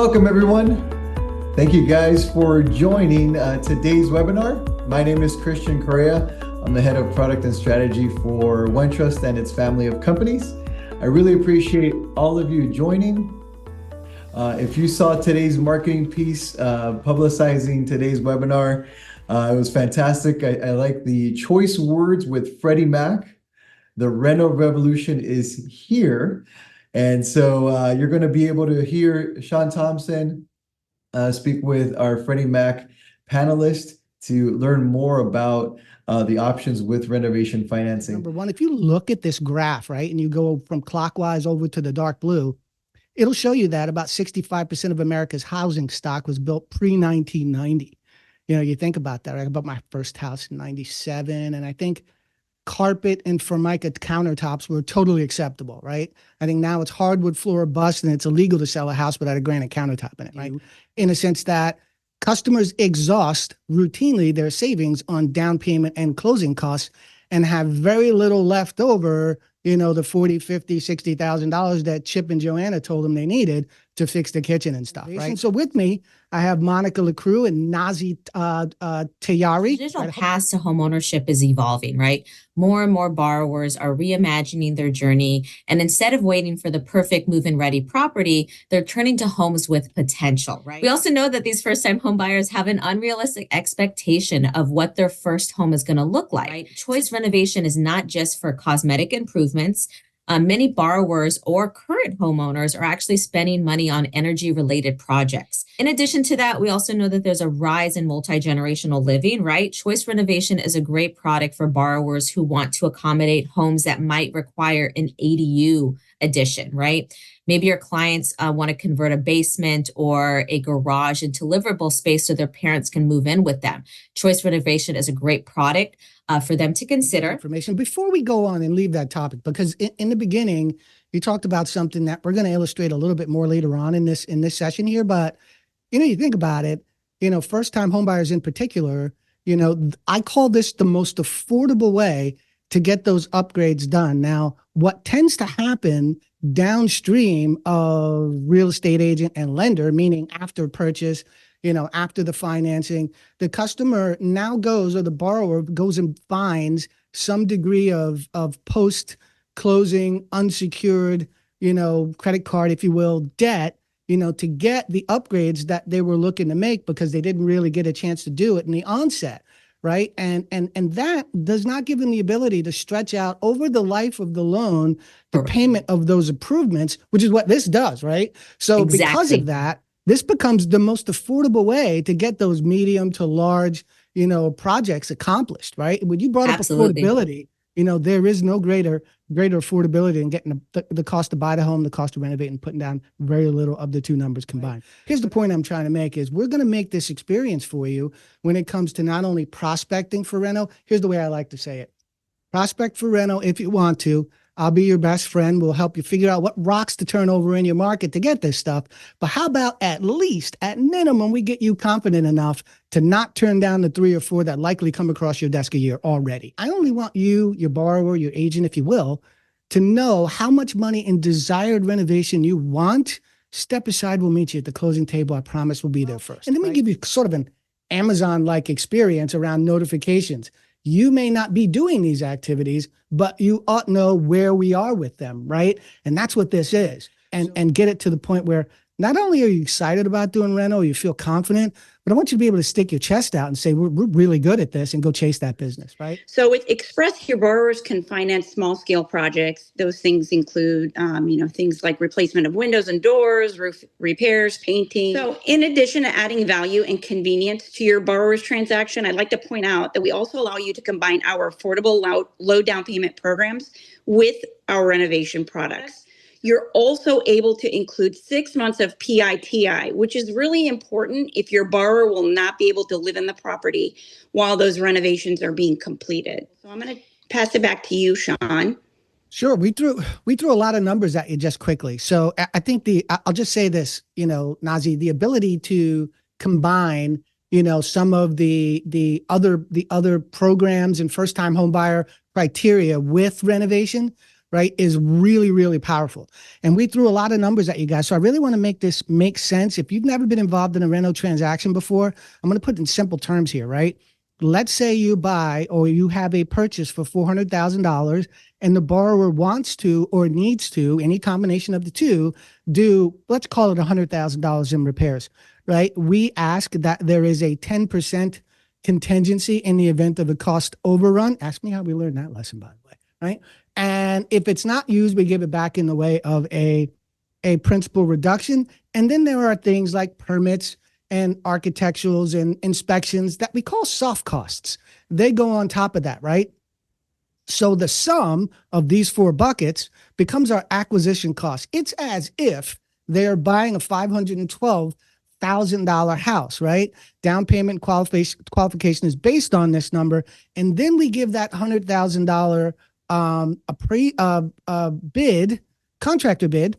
Welcome, everyone. Thank you guys for joining today's webinar. My name is Christian Correa. I'm the head of product and strategy for OneTrust and its family of companies. I really appreciate all of you joining. If you saw today's marketing piece publicizing today's webinar, it was fantastic. I like the choice words with Freddie Mac. The Reno Revolution is here. And so you're going to be able to hear Sean Thompson speak with our Freddie Mac panelist to learn more about the options with renovation financing. Number one, if you look at this graph, right, and you go from clockwise over to the dark blue, it'll show you that about 65% of America's housing stock was built pre-1990. You know, you think about that. I bought my first house in 97, and I think carpet and Formica countertops were totally acceptable, right? I think now it's hardwood floor or bust, and it's illegal to sell a house without a granite countertop in it, right? In a sense that customers exhaust routinely their savings on down payment and closing costs and have very little left over, you know, the $40, $50, $60,000 that Chip and Joanna told them they needed to fix the kitchen and stuff, right? So with me, I have Monica LaCrue and Nazi Tayari. The digital path to homeownership is evolving, right? More and more borrowers are reimagining their journey. And instead of waiting for the perfect move-in ready property, they're turning to homes with potential, right? We also know that these first-time home buyers have an unrealistic expectation of what their first home is going to look like. Right? Choice renovation is not just for cosmetic improvements. Many borrowers or current homeowners are actually spending money on energy-related projects. In addition to that, we also know that there's a rise in multi-generational living, right? Choice renovation is a great product for borrowers who want to accommodate homes that might require an ADU addition, right? Maybe your clients want to convert a basement or a garage into livable space so their parents can move in with them. Choice renovation is a great product for them to consider. Information before we go on and leave that topic, because in the beginning, you talked about something that we're going to illustrate a little bit more later on in this session here. But, you know, you think about it, you know, first-time homebuyers in particular, you know, I call this the most affordable way to get those upgrades done. Now, what tends to happen downstream of real estate agent and lender, meaning after purchase, you know, after the financing, the customer now goes, or the borrower goes and finds some degree of post-closing unsecured, you know, credit card, if you will, debt, you know, to get the upgrades that they were looking to make because they didn't really get a chance to do it in the onset. Right. And that does not give them the ability to stretch out over the life of the loan, the payment of those improvements, which is what this does. Right. So because of that, this becomes the most affordable way to get those medium to large, you know, projects accomplished. Right. When you brought up affordability, you know, there is no greater affordability than getting the cost to buy the home, the cost to renovate, and putting down very little of the two numbers combined. Right. Here's the point I'm trying to make is we're going to make this experience for you when it comes to not only prospecting for reno. Here's the way I like to say it. Prospect for reno if you want to. I'll be your best friend. We'll help you figure out what rocks to turn over in your market to get this stuff. But how about at least, at minimum, we get you confident enough to not turn down the 3 or 4 that likely come across your desk a year already. I only want you, your borrower, your agent, if you will, to know how much money in desired renovation you want. Step Aside will meet you at the closing table. I promise we'll be there first. And then we give you sort of an Amazon-like experience around notifications. You may not be doing these activities, but you ought to know where we are with them, right? And that's what this is. And get it to the point where not only are you excited about doing reno, you feel confident, but I want you to be able to stick your chest out and say, we're really good at this, and go chase that business, right? So with Express, your borrowers can finance small scale projects. Those things include, you know, things like replacement of windows and doors, roof repairs, painting. So in addition to adding value and convenience to your borrower's transaction, I'd like to point out that we also allow you to combine our affordable low down payment programs with our renovation products. You're also able to include 6 months of PITI, which is really important if your borrower will not be able to live in the property while those renovations are being completed. So I'm going to pass it back to you, Sean. Sure. We threw a lot of numbers at you just quickly. So I think I'll just say this, you know, Nazi, the ability to combine, you know, some of the other programs and first-time home buyer criteria with renovation right, is really, really powerful. And we threw a lot of numbers at you guys. So I really want to make this make sense. If you've never been involved in a reno transaction before, I'm going to put it in simple terms here, right? Let's say you buy or you have a purchase for $400,000 and the borrower wants to or needs to, any combination of the two, do, let's call it $100,000 in repairs, right? We ask that there is a 10% contingency in the event of a cost overrun. Ask me how we learned that lesson, by the way, right? And if it's not used, we give it back in the way of a principal reduction. And then there are things like permits and architecturals and inspections that we call soft costs. They go on top of that, right? So the sum of these four buckets becomes our acquisition cost. It's as if they're buying a $512,000 house, right? Down payment qualification is based on this number. And then we give that $100,000 contractor bid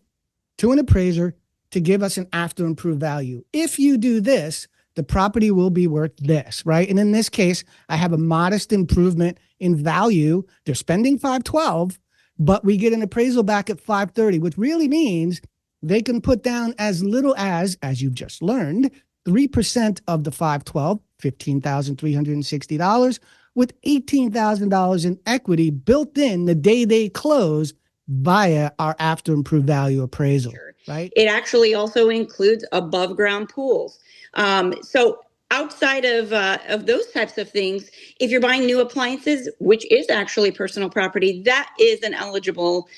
to an appraiser to give us an after improved value. If you do this, the property will be worth this, right? And in this case, I have a modest improvement in value. They're spending $512, but we get an appraisal back at $530, which really means they can put down as little as you've just learned, 3% of the $512, $15,360, with $18,000 in equity built in the day they close via our after improved value appraisal, right? It actually also includes above ground pools. So outside of those types of things, if you're buying new appliances, which is actually personal property, that is an eligible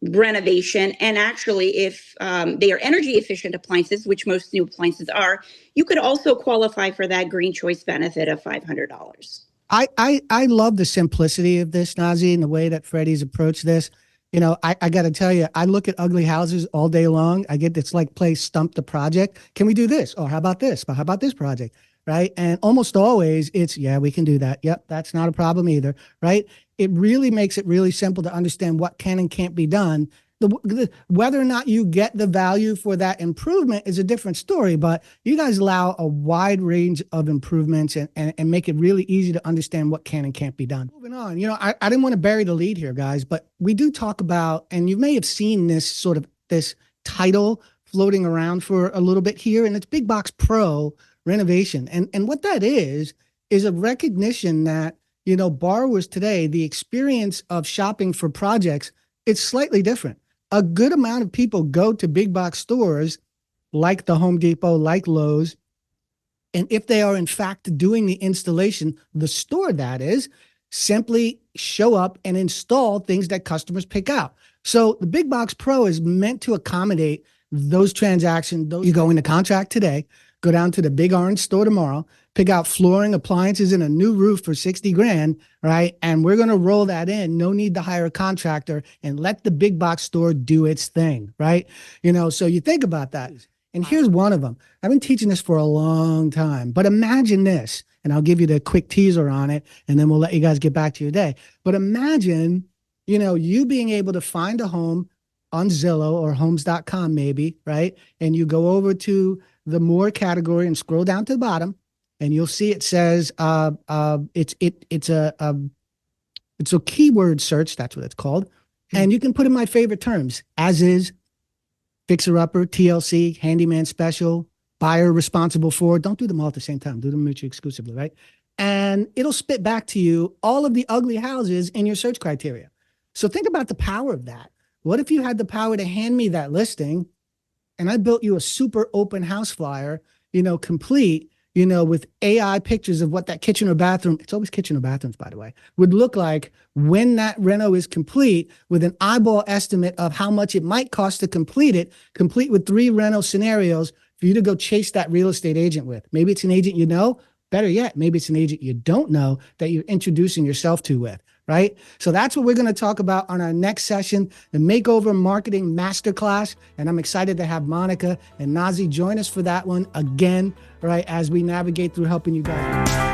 renovation. And actually, if they are energy efficient appliances, which most new appliances are, you could also qualify for that Green Choice benefit of $500. I love the simplicity of this, Nazi, and the way that Freddie's approached this. You know, I got to tell you, I look at ugly houses all day long. It's like play Stump the Project. Can we do this? Or how about this? But how about this project? Right. And almost always it's, yeah, we can do that. Yep. That's not a problem either. Right. It really makes it really simple to understand what can and can't be done. Whether or not you get the value for that improvement is a different story, but you guys allow a wide range of improvements and make it really easy to understand what can and can't be done. Moving on, you know, I didn't want to bury the lead here, guys, but we do talk about, and you may have seen this title floating around for a little bit here, and it's Big Box Pro renovation. And what that is a recognition that, you know, borrowers today, the experience of shopping for projects, it's slightly different. A good amount of people go to big box stores like the Home Depot, like Lowe's. And if they are in fact doing the installation, the store that is, simply show up and install things that customers pick out. So the Big Box Pro is meant to accommodate those transactions. You go into contract today, go down to the Big Orange store tomorrow, pick out flooring, appliances, and a new roof for 60 grand, right? And we're going to roll that in. No need to hire a contractor and let the big box store do its thing, right? You know, so you think about that. And here's one of them. I've been teaching this for a long time, but imagine this, and I'll give you the quick teaser on it, and then we'll let you guys get back to your day. But imagine, you know, you being able to find a home on Zillow or homes.com maybe, right? And you go over to the more category and scroll down to the bottom, and you'll see it says it's a keyword search. That's what it's called. And you can put in my favorite terms: as is, fixer upper, TLC, handyman special, buyer responsible for. Don't do them all at the same time. Do them mutually exclusively, right? And it'll spit back to you all of the ugly houses in your search criteria. So think about the power of that. What if you had the power to hand me that listing, and I built you a super open house flyer, you know, complete, you know, with AI pictures of what that kitchen or bathroom, it's always kitchen or bathrooms, by the way, would look like when that reno is complete, with an eyeball estimate of how much it might cost to complete it, complete with 3 reno scenarios for you to go chase that real estate agent with. Maybe it's an agent you know. Better yet, maybe it's an agent you don't know that you're introducing yourself to with, right? So that's what we're going to talk about on our next session, the Makeover Marketing Masterclass. And I'm excited to have Monica and Nazi join us for that one again, right, as we navigate through helping you guys.